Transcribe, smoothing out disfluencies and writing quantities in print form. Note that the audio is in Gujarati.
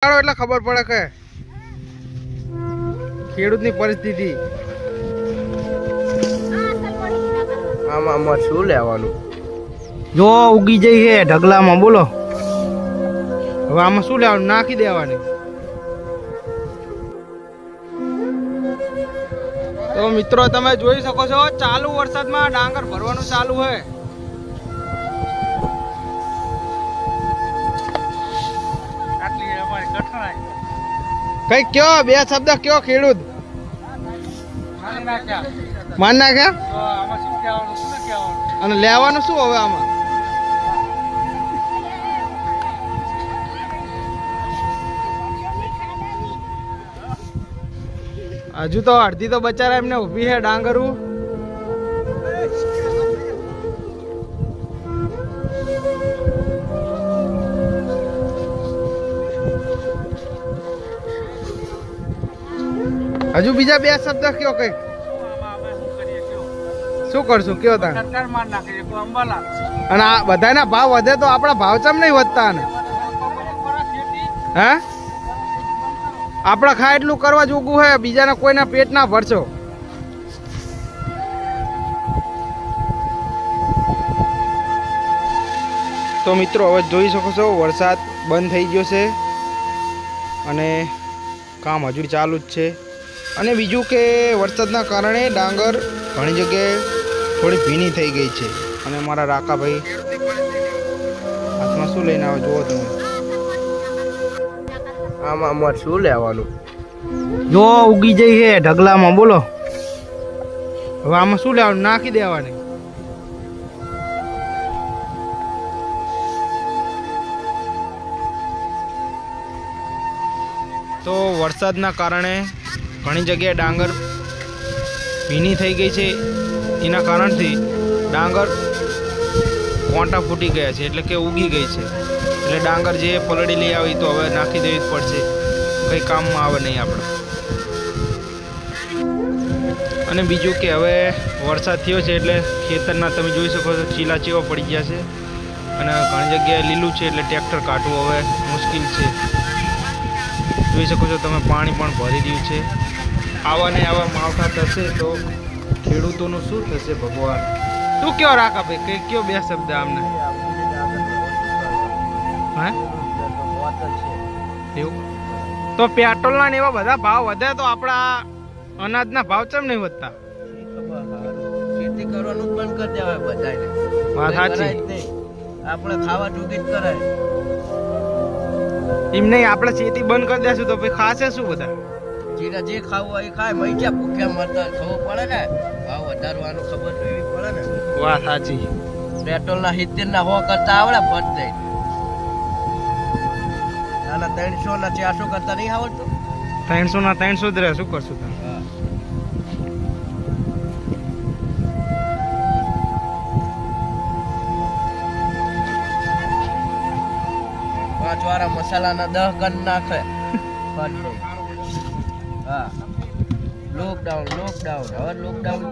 એટલે ખબર પડે કે ખેડૂતની પરિસ્થિતિ આમાં શું લેવાનું જો ઉગી જઈ છે ઢગલામાં બોલો હવે આમાં શું લેવાનું નાખી દેવાની તો મિત્રો તમે જોઈ શકો છો ચાલુ વરસાદમાં ડાંગર ભરવાનું ચાલુ છે કઈ કયો બે શબ્દ કયો ખેડૂત માન નાખ્યા અને લેવાનું શું હવે આમાં હજુ તો અડધી તો બચારા એમને ઉભી છે ડાંગરું હજુ બીજા બે શબ્દ કયો કઈ શું કરશું કયો તા અને આ બધાના ભાવ વધે તો આપણા ભાવ ચમ નહીં વધતા ને હે આપણા ખાય એટલું કરવા જોગું હે બીજાના કોઈના પેટ ના ભરશો તો મિત્રો હવે જોઈ શકો છો વરસાદ બંધ થઈ ગયો છે અને કામ હજુ ચાલુ જ છે અને બીજું કે વરસાદના કારણે ડાંગર ઘણી જગ્યાએ થોડી ભીની થઈ ગઈ છે અને મારા રાકાભાઈ હાથમાં શું લઈને આવે જુઓ તમે આમાં અમારે શું લેવાનું જો ઉગી જઈ છે ઢગલામાં બોલો હવે આમાં શું લેવાનું નાખી દેવાની તો વરસાદના કારણે ઘણી જગ્યાએ ડાંગર ભીની થઈ ગઈ છે એના કારણથી ડાંગર કોંટા ફૂટી ગયા છે એટલે કે ઉગી ગઈ છે એટલે ડાંગર જે પલળી લઈ આવી તો હવે નાખી દેવી જ પડશે કંઈ કામમાં આવે નહીં આપણે અને બીજું કે હવે વરસાદ થયો છે એટલે ખેતરના તમે જોઈ શકો છો ચીલા ચેવા પડી ગયા છે અને ઘણી જગ્યાએ લીલું છે એટલે ટ્રેક્ટર કાઢવું હવે મુશ્કેલ છે જોઈ શકો છો તમે પાણી પણ ભરી રહ્યું છે આવા ને આવા માવઠા થશે તો ખેડૂતોનું શું થશે ભગવાન તું કયો રાખા ભાઈ કઈ કયો બે શબ્દ આમને હે એવું તો પેટ્રોલના ને એવા બધા ભાવ વધે તો આપણા અનાજના ભાવ ચમ નહીં વધતા ખેતી કરવાનું બંધ કરી દેવાય બધાને વાત સાચી આપણે ખાવા ટૂંકી જ કરાય એમ નહીં આપણે ખેતી બંધ કરી દેશું તો પછી ખાશે શું બધા જીરા જે ખાવું હોય એ ખાય મૈજા ભૂખ્યા મરતા ખબર પડે ને ભાવ વધારવાનું ખબર તો એવી પડે ને વાત સાચી પેટ્રોલના 70 ના 100 કરતા આવડે ફટ જાય આના 300 ના 400 કરતા નહીં આવડતું 300 ના 300 જ રહે શું કરશું તમે પાંચ વાળા મસાલાના 10 કન નાખે હા લોકડાઉન હવે લોકડાઉન